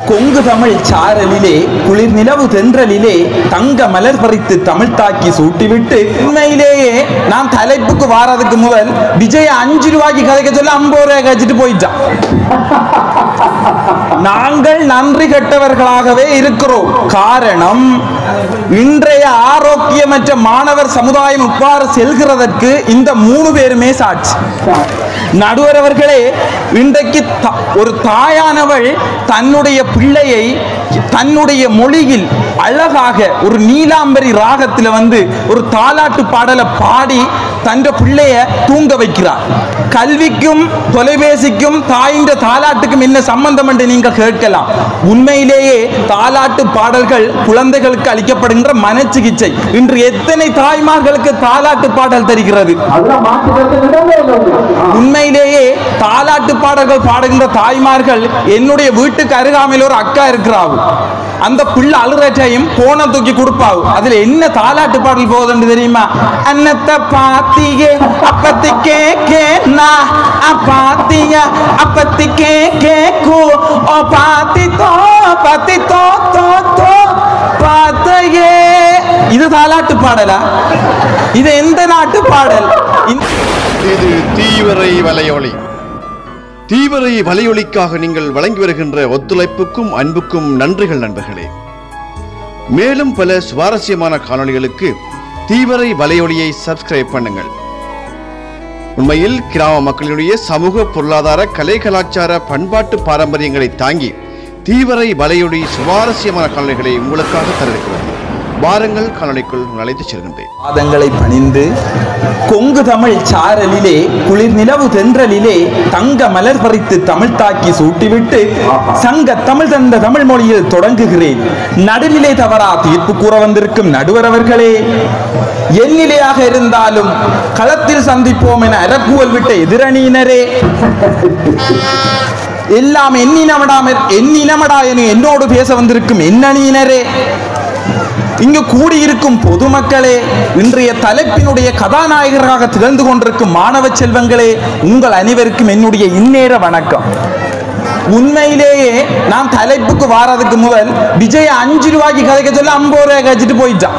கொங்கு தமிழ் சாரலிலே குளிர் நிலவு தென்றலிலே தங்க மலர் பறித்து தமிழ் தாக்கி சூட்டிவிட்டு உண்மையிலேயே நான் தலைப்புக்கு வாரதுக்கு முதல் விஜய் 5 ரூபாய்க்கு கதைக்க சொல்ல 50 ரூபாய் கழிச்சிட்டு போயிட்டான். நாங்கள் நன்றி கெட்டவர்களாகவே இருக்கிறோம். காரணம், இன்றைய ஆரோக்கியமற்ற மாணவர் சமுதாயம் இவ்வாறு செல்கிறதற்கு இந்த 3 பேருமே சாட்சி. நடுவர் அவர்களே, இன்றைக்கு ஒரு தாயானவள் தன்னுடைய பிள்ளையை தன்னுடைய மொழியில் அழகாக ஒரு நீலாம்பரி ராகத்தில் ஒரு தாலாட்டு பாடலை பாடி தன் பிள்ளைய தூங்க வைக்கிறார். கல்விக்கும் தொலைபேசிக்கும் தாயின் தாலாட்டுக்கும் என்ன சம்பந்தம் என்று நீங்கள் கேட்கலாம். உண்மையிலேயே தாலாட்டு பாடல்கள் குழந்தைகளுக்கு அளிக்கப்படுகின்ற மனச்சிகிச்சை. இன்று எத்தனை தாய்மார்களுக்கு தாலாட்டு பாடல் தருகிறது? உண்மையிலேயே தாலாட்டு பாடல்கள் பாடுகின்ற தாய்மார்கள் என்னுடைய வீட்டுக்கு அருகாமையில் ஒரு அக்கா இருக்கிறாவு. அந்த பிள்ளை அழுறட்டையும் போன தூக்கி கொடுப்பாவு. அதுல என்ன தாலாட்டு பாடல் போகுதுன்னு தெரியுமா? அன்னத்தை பாத்தியே அப்பத்தி கேக்கேனா பாத்திய அப்பத்தி கேக்கேக்கு ஓ பாத்தி தோ தோ தோ பாத்தையே. இது தாலாட்டு பாடலா? இது எந்த நாட்டு பாடல்? இது தீவிரை வலையொலி. தீவிரை வலையொலிக்காக நீங்கள் வழங்கி வருகின்ற ஒத்துழைப்புக்கும் அன்புக்கும் நன்றிகள் நண்பர்களே. மேலும் பல சுவாரஸ்யமான காணொளிகளுக்கு தீவிரை வலையொலியை சப்ஸ்கிரைப் பண்ணுங்கள். உண்மையில் கிராம மக்களுடைய சமூக பொருளாதார கலை கலாச்சார பண்பாட்டு பாரம்பரியங்களை தாங்கி தீவிரை வலையொலி சுவாரஸ்யமான காணொளிகளை உங்களுக்காக தரவிருக்கிறது. வாரங்கள் காணொளிக்குள் அழைத்து செல்கின்றேன். பாதங்களை பணிந்து கொங்கு தமிழ் சாரலிலே குளிர் நிலவு தென்றலிலே தங்க மலர் பறித்து தமிழ் தாக்கி சூட்டிவிட்டு சங்க தமிழ் தந்த தமிழ் மொழியில் தொடங்குகிறேன். நடுநிலை தவறா தீர்ப்பு கூற வந்திருக்கும் நடுவர் அவர்களே, எந்நிலையாக இருந்தாலும் களத்தில் சந்திப்போம் என அரக்குவல் விட்ட எதிரணியினரே, எல்லாம் எண்ணினமடா என என்னோடு பேச வந்திருக்கும் எண்ணணியினரே, இங்கு கூடியிருக்கும் பொதுமக்களே, இன்றைய தலைப்பினுடைய கதாநாயகராக திகழ்ந்து கொண்டிருக்கும் மாணவ செல்வங்களே, உங்கள் அனைவருக்கும் என்னுடைய இந்நேர வணக்கம். உண்மையிலேயே நான் தலைப்புக்கு வாரதுக்கு முதல் விஜய் 5 ரூபாய்க்கு கதைக்க சொல்ல 50 ரூபாய் கழிச்சிட்டு போயிட்டான்.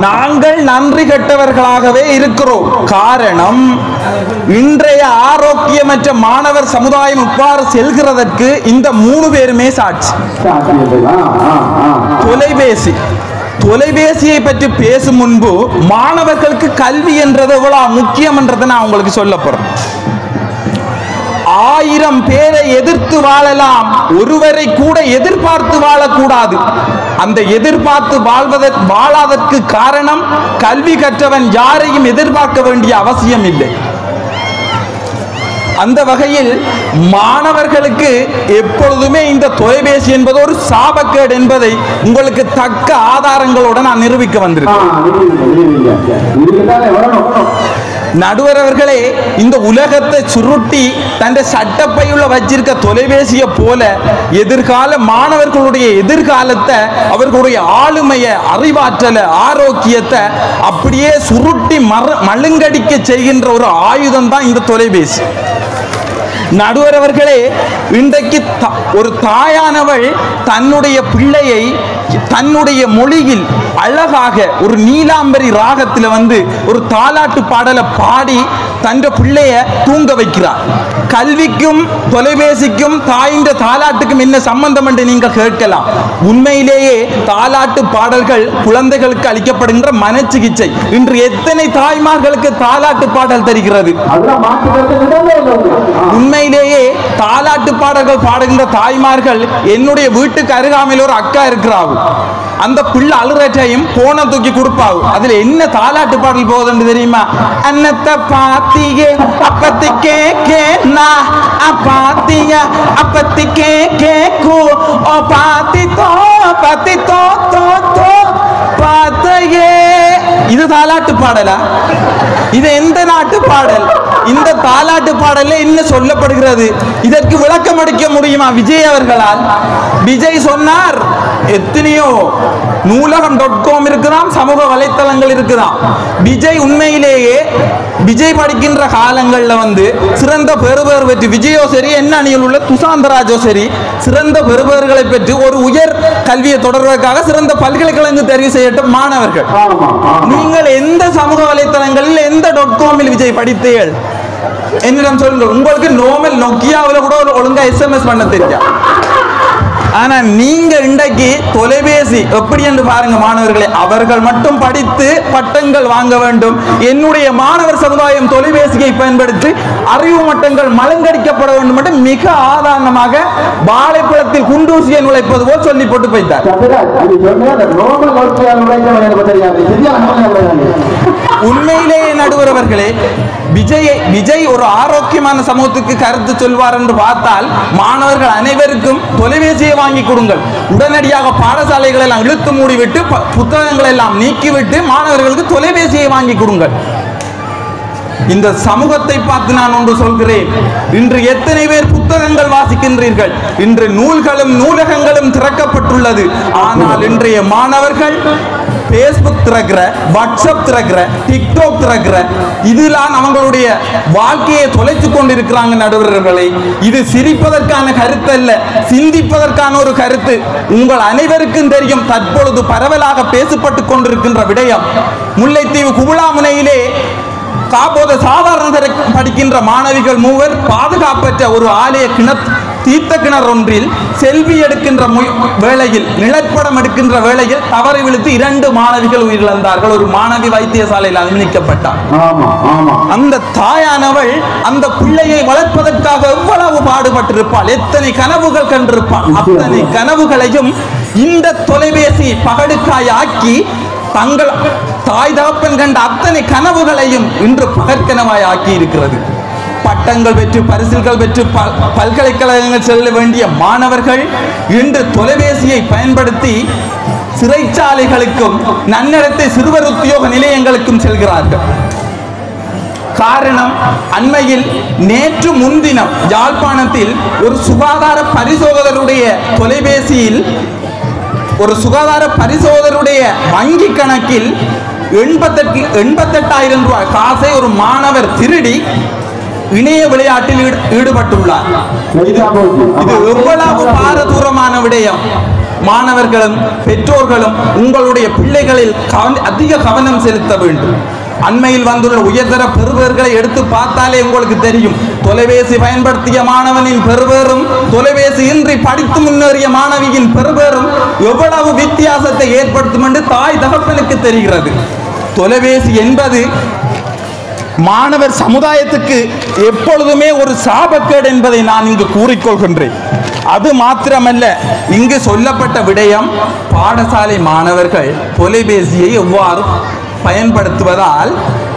நாங்கள் நன்றி கெட்டவர்களாகவே இருக்கிறோம். காரணம், இன்றைய ஆரோக்கியமற்ற மாணவர் சமுதாயம் இவ்வாறு செல்கிறதற்கு இந்த 3 பேருமே சாட்சி. தொலைபேசியை பற்றி பேசும் முன்பு மாணவர்களுக்கு கல்வி என்றது எவ்வளவு முக்கியம் என்றதை நான் உங்களுக்கு சொல்ல போறேன். 1000 பேரை எதிர்த்து வாழலாம், ஒருவரை கூட எதிர்பார்த்து வாழக்கூடாது. அந்த எதிர்பார்த்து வாழாதற்கு காரணம், கல்வி கற்றவன் யாரையும் எதிர்பார்க்க வேண்டிய அவசியம் இல்லை. அந்த வகையில் மாணவர்களுக்கு எப்பொழுதுமே இந்த தொலைபேசி என்பது ஒரு சாபக்கேடு என்பதை உங்களுக்கு தக்க ஆதாரங்களோடு நான் நிரூபிக்க வந்திருக்கேன். நடுவர் அவர்களே, இந்த உலகத்தை சுருட்டி தன் சட்டப்பையுள்ள வச்சிருக்க தொலைபேசியை போல எதிர்கால மாணவர்களுடைய எதிர்காலத்தை, அவர்களுடைய ஆளுமையை, அறிவாற்றலை, ஆரோக்கியத்தை அப்படியே சுருட்டி மழுங்கடிக்க செய்கின்ற ஒரு ஆயுதம் தான் இந்த தொலைபேசி. நடுவர் அவர்களே, இன்றைக்கு ஒரு தாயானவள் தன்னுடைய பிள்ளையை தன்னுடைய மொழியில் அழகாக ஒரு நீலாம்பரி ராகத்தில் ஒரு தாலாட்டு பாடலை பாடி தன் பிள்ளைய தூங்க வைக்கிறார். கல்விக்கும் தொலைபேசிக்கும் தாயின் தாலாட்டுக்கும் என்ன சம்பந்தம் என்று நீங்கள் கேட்கலாம். உண்மையிலேயே தாலாட்டு பாடல்கள் குழந்தைகளுக்கு அளிக்கப்படுகின்ற மனச்சிகிச்சை. இன்று எத்தனை தாய்மார்களுக்கு தாலாட்டு பாடல் தருகிறது? உண்மையிலேயே தாலாட்டு பாடல்கள் பாடுகின்ற தாய்மார்கள் என்னுடைய வீட்டுக்கு அருகாமையில் ஒரு அக்கா இருக்கிறாவு. அந்த பிள்ளை அழுறட்டையும் போன தூக்கி கொடுப்பாவு. அதுல என்ன தாலாட்டு பாடல் போகுதுன்னு தெரியுமா? அன்னத்தை பாத்தியே அப்பத்தி கேக்கேனா பாத்திய அப்பத்தி கேக்கேக்கு ஓ பாத்தி தோ தோ தோ பாத்தையே. இது தாலாட்டு பாடலா? இது எந்த நாட்டு பாடல்? இந்த தாலாட்டு பாடல்ல என்ன சொல்லப்படுகிறது? இதற்கு விளக்கம் அளிக்க முடியுமா விஜய் அவர்களால்? விஜய் சொன்னார், எத்தனையோ நூலகம்.com இருக்குதாம், சமூக வலைத்தளங்கள் இருக்குதாம். விஜய் உண்மையிலேயே விஜய் படிக்கின்ற காலங்களில் வந்து சிறந்த பெறுபேறு பெற்று விஜயோ சரி என்ன அணியில் உள்ள துஷாந்தராஜோ சரி சிறந்த பெறுபேறுகளை பெற்று ஒரு உயர் கல்வியை தொடர்வதற்காக சிறந்த பல்கலைக்கழகம் தெரிவு செய்யட்டும் மாணவர்கள். நீங்கள் எந்த சமூக வலைத்தளங்களில் எந்த .com விஜய் படித்தீர்கள் என்னிடம் சொல்லுங்கள். உங்களுக்கு நோமல் நோக்கியாவில் கூட ஒழுங்கா SMS பண்ண தெரியும். ஆனா நீங்க இன்றைக்கு தொலைபேசி எப்படி என்று பாருங்க மாணவர்களே, அவர்கள் மட்டும் படித்து பட்டங்கள் வாங்க வேண்டும். என்னுடைய மாணவர் சமுதாயம் தொலைபேசியை பயன்படுத்தி அறிவு மட்டங்கள் மலங்கடிக்கப்பட வேண்டும் என்று மிக ஆதாரணமாக வாழைப்பழத்தில் குண்டூசியை நுழைப்பது போல் சொல்லி போட்டு போய்த்தார். உண்மையிலேயே நடுவர் அவர்களே, விஜய் ஒரு ஆரோக்கியமான சமூகத்துக்கு கருத்து சொல்வார் என்று பார்த்தால் மாணவர்கள் அனைவருக்கும் தொலைபேசியை வாங்கி கொடுங்கள். உடனடியாக பாடசாலைகளை எல்லாம் இழுத்து மூடிவிட்டு புத்தகங்களை எல்லாம் நீக்கிவிட்டு மாணவர்களுக்கு தொலைபேசியை வாங்கி கொடுங்கள். இந்த சமூகத்தை பார்த்து நான் ஒன்று சொல்கிறேன். இன்று எத்தனை பேர் புத்தகங்கள் வாசிக்கின்றீர்கள்? இன்று நூல்களும் நூலகங்களும் திறக்கப்பட்டுள்ளது. ஆனால் இன்றைய மாணவர்கள் Facebook திறக்கிற, வாட்ஸ்அப் திறக்கிற, டிக்டாக் திறக்கிற, இதெல்லாம் அவங்களுடைய வாழ்க்கையை தொலைத்துக் கொண்டிருக்கிறாங்க நடுவர்களே. இது சிரிப்பதற்கான கருத்து அல்ல, சிந்திப்பதற்கான ஒரு கருத்து. உங்கள் அனைவருக்கும் தெரியும் தற்பொழுது பரவலாக பேசப்பட்டுக் கொண்டிருக்கின்ற விடயம். முல்லைத்தீவு குபுலாமுனையிலே காப்போத சாதாரண படிக்கின்ற மாணவிகள் மூவர் பாதுகாப்பற்ற ஒரு ஆலய தீர்த்த கிணறு ஒன்றில் செல்வி எடுக்கின்ற வேளையில் நிழற்படம் எடுக்கின்ற வேளையில் தவறி விழுத்து 2 மாணவிகள் உயிரிழந்தார்கள். ஒரு மாணவி வைத்தியசாலையில் அனுமதிக்கப்பட்டார். அந்த தாயானவள் அந்த பிள்ளையை வளர்ப்பதற்காக எவ்வளவு பாடுபட்டிருப்பாள், எத்தனை கனவுகள் கண்டிருப்பாள். அத்தனை கனவுகளையும் இந்த தொலைபேசி பகடுக்காய் ஆக்கி தங்கள் தாய் தகப்பன் கண்ட அத்தனை கனவுகளையும் இன்று பகற்கனவாய் ஆக்கி இருக்கிறது. பட்டங்கள் பெற்று பரிசில்கள் பெற்று பல்கலைக்கழகங்கள் செல்ல வேண்டிய மாணவர்கள் இன்று தொலைபேசியை பயன்படுத்தி சிறைச்சாலைகளுக்கும் நன்னடத்தை சிறுவர் உத்தியோக நிலையங்களுக்கும் செல்கிறார்கள். காரணம், அண்மையில் நேற்று முன்தினம் யாழ்ப்பாணத்தில் ஒரு சுகாதார பரிசோதகருடைய தொலைபேசியில் ஒரு சுகாதார பரிசோதகருடைய வங்கி கணக்கில் 88,000 ரூபாய் காசை ஒரு மாணவர் திருடி இணைய விளையாட்டில் ஈடுபட்டுள்ளார். இது எவ்வளவு பாரதூரமான விடயம். மாணவர்களும் பெற்றோர்களும் உங்களுடைய பிள்ளைகளில் அதிக கவனம் செலுத்த வேண்டும். அண்மையில் வந்துள்ள உயர்தர பெறுபேறுகளை எடுத்து பார்த்தாலே உங்களுக்கு தெரியும். தொலைபேசி பயன்படுத்திய மாணவனின் பெறுபேறும் தொலைபேசி இன்றி படித்து முன்னேறிய மாணவியின் பெறுபேறும் எவ்வளவு வித்தியாசத்தை ஏற்படுத்தும் என்று தாய் தகப்பனுக்கு தெரிகிறது. தொலைபேசி என்பது மாணவர் சமுதாயத்துக்கு எப்பொழுதுமே ஒரு சாபக்கேடு என்பதை நான் இங்கு கூறிக்கொள்கின்றேன். அது மாத்திரமல்ல, இங்கு சொல்லப்பட்ட விடயம் பாடசாலை மாணவர்கள் தொலைபேசியை எவ்வாறு பயன்படுத்துவதால்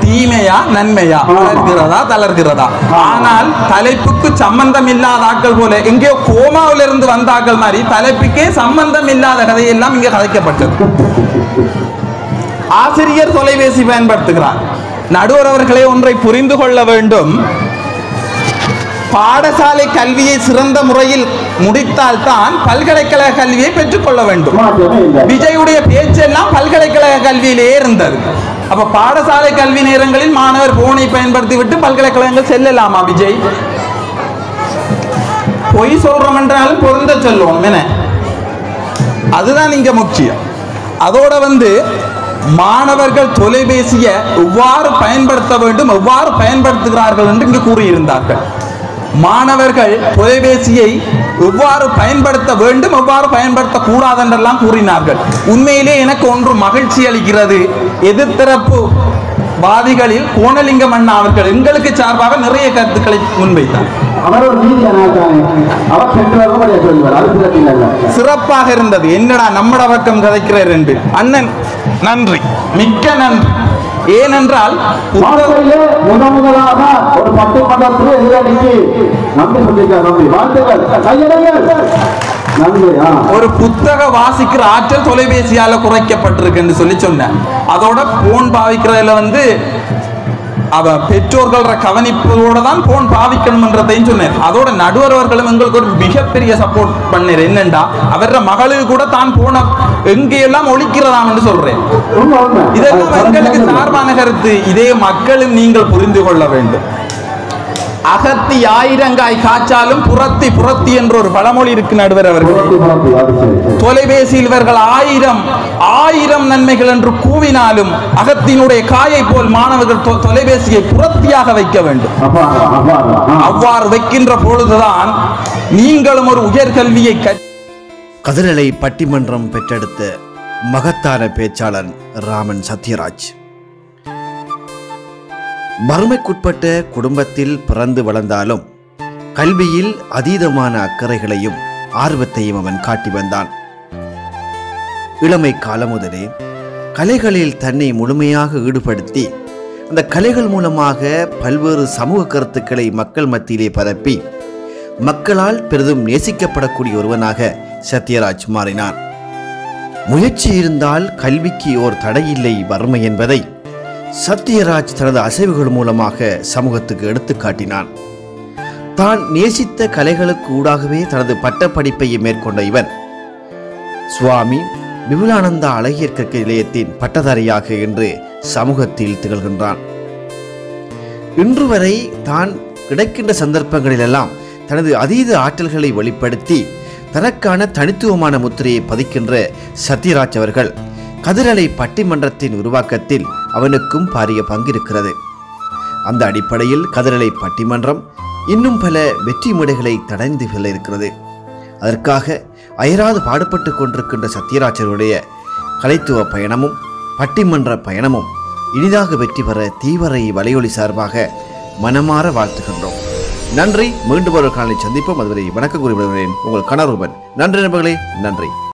தீமையா நன்மையா, வளர்கிறதா தளர்கிறதா. ஆனால் தலைப்புக்கு சம்பந்தம் இல்லாத ஆக்கள் போல எங்கேயோ கோமாவில இருந்து வந்த ஆக்கள் மாதிரி தலைப்புக்கே சம்பந்தம் இல்லாத கதையெல்லாம் இங்கே கதைக்கப்பட்டது. ஆசிரியர் தொலைபேசி பயன்படுத்துகிறார். நடுவர் அவர்களே ஒன்றை புரிந்து கொள்ள வேண்டும். பாடசாலை கல்வியை சிறந்த முறையில் முடித்தால்தான் பல்கலைக்கழக கல்வியை பெற்றுக்கொள்ள வேண்டும். விஜயுடைய பேச்செல்லாம் பல்கலைக்கழக கல்வியிலே இருந்தது. அப்ப பாடசாலை கல்வி நேரங்களில் மாணவர் போனை பயன்படுத்தி விட்டு பல்கலைக்கழகங்கள் செல்லலாமா? விஜய் பொய் சொல்றோம் என்றாலும் பொருந்த சொல்லுவோம் என, அதுதான் இங்க முக்கியம். அதோட மாணவர்கள் தொலைபேசியை எவ்வாறு பயன்படுத்த வேண்டும், எவ்வாறு பயன்படுத்துகிறார்கள் என்று இங்கு கூறியிருந்தார்கள். மாணவர்கள் தொலைபேசியை எவ்வாறு பயன்படுத்த வேண்டும், எவ்வாறு பயன்படுத்தக்கூடாது என்றெல்லாம் கூறினார்கள். உண்மையிலே எனக்கு ஒன்று மகிழ்ச்சி அளிக்கிறது. எதிர்த்தரப்பு வாதிகளில் கோணலிங்கம் அண்ணா அவர்கள் எங்களுக்கு சார்பாக நிறைய கருத்துக்களை முன்வைத்தார். சிறப்பாக இருந்தது. என்னடா நம்மட பக்கம் கதைக்கிறார் என்று. அண்ணன் நன்றி, மிக்க நன்றி. ஏனென்றால் முதலாக ஒரு ஒரு புத்தக வாசிக்கிற ஆற்றல் தொலைபேசியால குறைக்கப்பட்டிருக்கு என்று சொல்லி சொன்னேன். அதோட போன் பாவிக்கிறதுல பெற்றோர்கள கவனிப்பதோட தான் போன் பாவிக்கணும்ன்றதையும் சொன்னார். அதோட நடுவர் அவர்களும் எங்களுக்கு ஒரு மிகப்பெரிய சப்போர்ட் பண்ணார். என்னண்டா அவர மகளுக்கு கூட தான் போன எங்கெல்லாம் ஒழிக்கிறதாம் என்று சொல்றேன். இதெல்லாம் எங்களுக்கு சார்பான கருத்து. இதே மக்களும் நீங்கள் புரிந்து கொள்ள வேண்டும். அகத்தி ஆயிரங்காய் காய்ச்சாலும் புறத்தி புறத்தி என்ற ஒரு பழமொழி இருக்கு நடுவர் அவர்கள். தொலைபேசியில் இவர்கள் ஆயிரம் நன்மைகள் என்று கூவினாலும் அகத்தினுடைய காயை போல் மாணவர்கள் தொலைபேசியை புறத்தியாக வைக்க வேண்டும். அவ்வாறு வைக்கின்ற பொழுதுதான் நீங்களும் ஒரு உயர்கல்வியை கதிரலை பட்டிமன்றம் பெற்றெடுத்த மகத்தான பேச்சாளர் ராமன் சத்யராஜ். வறுமைக்குட்பட்ட குடும்பத்தில் பிறந்து வளர்ந்தாலும் கல்வியில் அதீதமான அக்கறைகளையும் ஆர்வத்தையும் அவன் காட்டி வந்தான். இளமை காலம் முதலே கலைகளில் தன்னை முழுமையாக ஈடுபடுத்தி அந்த கலைகள் மூலமாக பல்வேறு சமூக கருத்துக்களை மக்கள் மத்தியிலே பரப்பி மக்களால் பெரிதும் நேசிக்கப்படக்கூடிய ஒருவனாக சத்யராஜ் மாறினான். முயற்சி இருந்தால் கல்விக்கு ஓர் தடையில்லை வறுமை என்பதை சத்யராஜ் தனது அசைவுகள் மூலமாக சமூகத்துக்கு எடுத்து காட்டினான். தான் நேசித்த கலைகளுக்கு ஊடாகவே தனது பட்டப்படிப்பையை மேற்கொண்ட இவன் சுவாமி விபுலானந்தா அழகியர் கற்கை நிலையத்தின் பட்டதாரியாக இன்று சமூகத்தில் திகழ்கின்றான். இன்று வரை தான் கிடைக்கின்ற சந்தர்ப்பங்களிலெல்லாம் தனது அதீத ஆற்றல்களை வெளிப்படுத்தி தனக்கான தனித்துவமான முத்திரையை பதிக்கின்ற சத்யராஜ் அவர்கள் கதிரலை பட்டிமன்றத்தின் உருவாக்கத்தில் அவனுக்கும் பாரிய பங்கிருக்கிறது. அந்த அடிப்படையில் கதிரலை பட்டிமன்றம் இன்னும் பல வெற்றி மேடைகளை தடைந்து செல்ல இருக்கிறது. அதற்காக அயராது பாடுபட்டு கொண்டிருக்கின்ற சத்யராஜருடைய கலைத்துவ பயணமும் பட்டிமன்ற பயணமும் இனிதாக வெற்றி பெற தீவிரை வலையொலி சார்பாக மனமாற வாழ்த்துகின்றோம். நன்றி. மீண்டும் ஒரு காலை சந்திப்போம். அதுவரை வணக்கம் கூறி விடுகிறேன். உங்கள் கனரூபன். நன்றி நண்பர்களே. நன்றி.